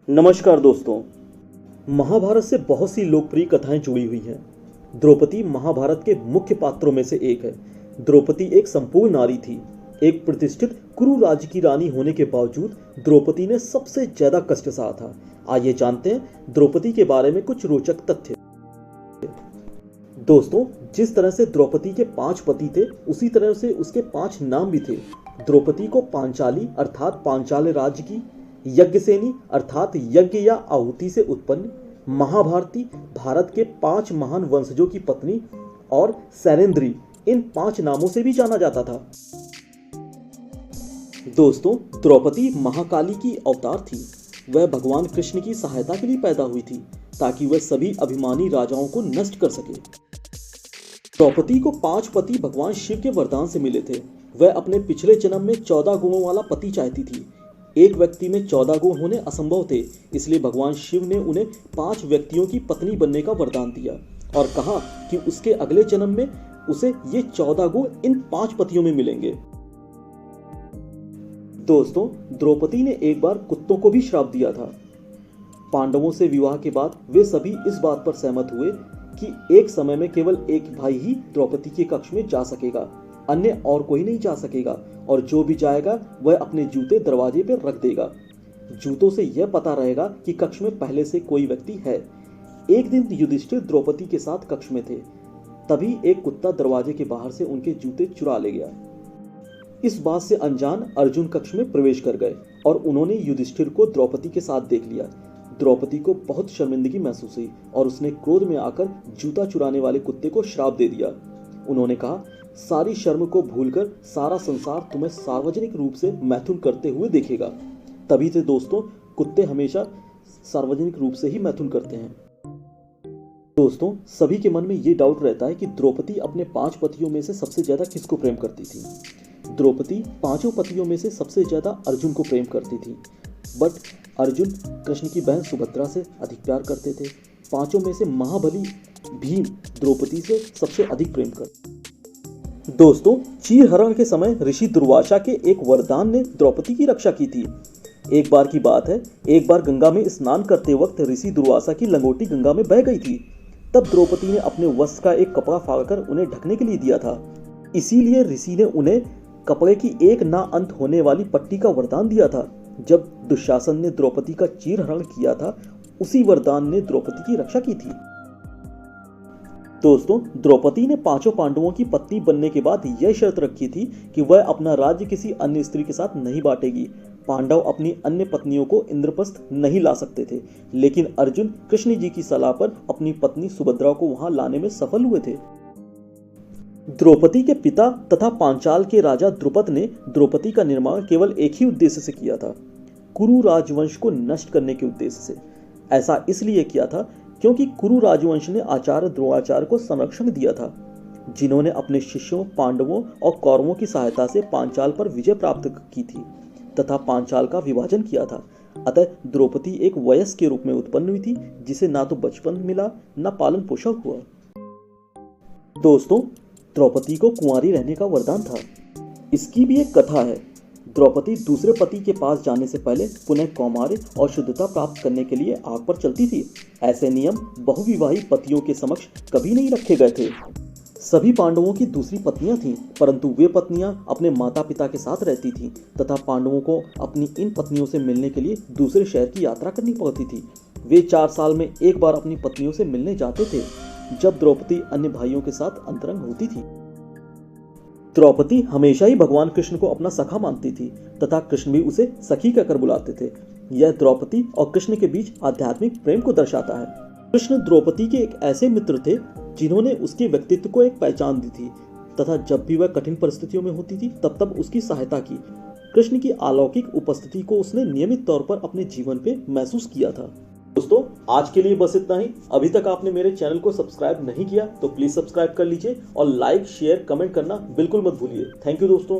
नमस्कार दोस्तों। महाभारत से बहुत सी लोकप्रिय कथाएं जुड़ी हुई हैं। द्रौपदी महाभारत के मुख्य पात्रों में से एक है। द्रौपदी एक संपूर्ण नारी थी। एक प्रतिष्ठित कुरु राज्य की रानी होने के बावजूद द्रौपदी ने सबसे ज्यादा कष्ट सहा था। आइए जानते हैं द्रौपदी के बारे में कुछ रोचक तथ्य। दोस्तों, जिस तरह से द्रौपदी के 5 पति थे, उसी तरह से उसके 5 नाम भी थे। द्रौपदी को पांचाली अर्थात पांचाल राज्य की, यज्ञसेनी अर्थात यज्ञ या आहुति से उत्पन्न, महाभारती भारत के 5 महान वंशजों की पत्नी और सैरेंद्री, इन 5 नामों से भी जाना जाता था। दोस्तों, द्रौपदी महाकाली की अवतार थी। वह भगवान कृष्ण की सहायता के लिए पैदा हुई थी ताकि वह सभी अभिमानी राजाओं को नष्ट कर सके। द्रौपदी को 5 पति भगवान शिव के वरदान से मिले थे। वह अपने पिछले जन्म में 14 गुणों वाला पति चाहती थी। एक व्यक्ति में 14 गुण होने असंभव थे, इसलिए भगवान शिव ने उन्हें 5 व्यक्तियों की पत्नी बनने का वरदान दिया और कहा कि उसके अगले जन्म में उसे ये 14 गुण इन 5 पतियों में मिलेंगे। दोस्तों, द्रौपदी ने एक बार कुत्तों को भी श्राप दिया था। पांडवों से विवाह के बाद वे सभी इस बात पर सहमत हुए कि एक समय में केवल एक भाई ही द्रौपदी के कक्ष में जा सकेगा, अन्य और कोई नहीं जा सकेगा, और जो भी जाएगा वह अपने जूते दरवाजे पर रख देगा। जूतों से यह पता रहेगा कि कक्ष में पहले से कोई व्यक्ति है। एक दिन युधिष्ठिर द्रौपदी के साथ कक्ष में थे, तभी एक कुत्ता दरवाजे के बाहर से उनके जूते चुरा ले गया। इस बात से अनजान अर्जुन कक्ष में प्रवेश कर गए और उन्होंने युधिष्ठिर को द्रौपदी के साथ देख लिया। द्रौपदी को बहुत शर्मिंदगी महसूस हुई और उसने क्रोध में आकर जूता चुराने वाले कुत्ते को श्राप दे दिया। उन्होंने कहा, सारी शर्म को भूलकर सारा संसार तुम्हें सार्वजनिक रूप से मैथुन करते हुए देखेगा। तभी से दोस्तों, कुत्ते हमेशा सार्वजनिक रूप से ही मैथुन करते हैं। दोस्तों, सभी के मन में ये डाउट रहता है कि द्रौपदी अपने 5 पतियों में से सबसे ज्यादा किसको प्रेम करती थी। द्रौपदी 5 पतियों में से सबसे ज्यादा अर्जुन को प्रेम करती थी, बट अर्जुन कृष्ण की बहन सुभद्रा से अधिक प्यार करते थे। 5 में से महाबली भीम द्रौपदी से सबसे अधिक प्रेम करते। दोस्तों, चीरहरण के समय ऋषि दुर्वासा के एक वरदान ने द्रौपदी की रक्षा की थी। एक बार की बात है, एक बार गंगा में स्नान करते वक्त ऋषि दुर्वासा की लंगोटी गंगा में बह गई थी। तब द्रौपदी ने अपने वस्त्र का एक कपड़ा फाड़कर उन्हें ढकने के लिए दिया था। इसीलिए ऋषि ने उन्हें कपड़े की एक ना अंत होने वाली पट्टी का वरदान दिया था। जब दुशासन ने द्रौपदी का चीरहरण किया था, उसी वरदान ने द्रौपदी की रक्षा की थी। दोस्तों, द्रौपदी ने 5 पांडवों की पत्नी बनने के बाद यह शर्त रखी थी कि वह अपना राज्य किसी अन्य स्त्री के साथ नहीं बांटेगी। पांडव अपनी अन्य पत्नियों को इंद्रप्रस्थ नहीं ला सकते थे, लेकिन अर्जुन कृष्ण जी की सलाह पर अपनी पत्नी सुभद्रा को वहां लाने में सफल हुए थे। द्रौपदी के पिता तथा पांचाल के राजा द्रुपद ने द्रौपदी का निर्माण केवल एक ही उद्देश्य से किया था, कुरु राजवंश को नष्ट करने के उद्देश्य से। ऐसा इसलिए किया था क्योंकि कुरु राजवंश ने आचार्य द्रोणाचार्य को संरक्षण दिया था, जिन्होंने अपने शिष्यों पांडवों और कौरवों की सहायता से पांचाल पर विजय प्राप्त की थी तथा पांचाल का विभाजन किया था। अतः द्रौपदी एक वयस्क के रूप में उत्पन्न हुई थी, जिसे ना तो बचपन मिला न पालन पोषण हुआ। दोस्तों, द्रौपदी को कुंवारी रहने का वरदान था। इसकी भी एक कथा है। द्रौपदी दूसरे पति के पास जाने से पहले पुनः कौमार्य और शुद्धता प्राप्त करने के लिए आग पर चलती थी। ऐसे नियम बहुविवाही पतियों के समक्ष कभी नहीं रखे गए थे। सभी पांडवों की दूसरी पत्नियां थीं, परंतु वे पत्नियां अपने माता पिता के साथ रहती थीं तथा पांडवों को अपनी इन पत्नियों से मिलने के लिए दूसरे शहर की यात्रा करनी पड़ती थी। वे 4 साल में एक बार अपनी पत्नियों से मिलने जाते थे, जब द्रौपदी अन्य भाइयों के साथ अंतरंग होती थी। द्रौपदी हमेशा ही भगवान कृष्ण को अपना सखा मानती थी तथा कृष्ण भी उसे सखी कहकर बुलाते थे। यह द्रौपदी और कृष्ण के बीच आध्यात्मिक प्रेम को दर्शाता है। कृष्ण द्रौपदी के एक ऐसे मित्र थे जिन्होंने उसके व्यक्तित्व को एक पहचान दी थी तथा जब भी वह कठिन परिस्थितियों में होती थी तब उसकी सहायता की। कृष्ण की अलौकिक उपस्थिति को उसने नियमित तौर पर अपने जीवन पे महसूस किया था। दोस्तों, आज के लिए बस इतना ही। अभी तक आपने मेरे चैनल को सब्सक्राइब नहीं किया तो प्लीज सब्सक्राइब कर लीजिए और लाइक शेयर कमेंट करना बिल्कुल मत भूलिए। थैंक यू दोस्तों।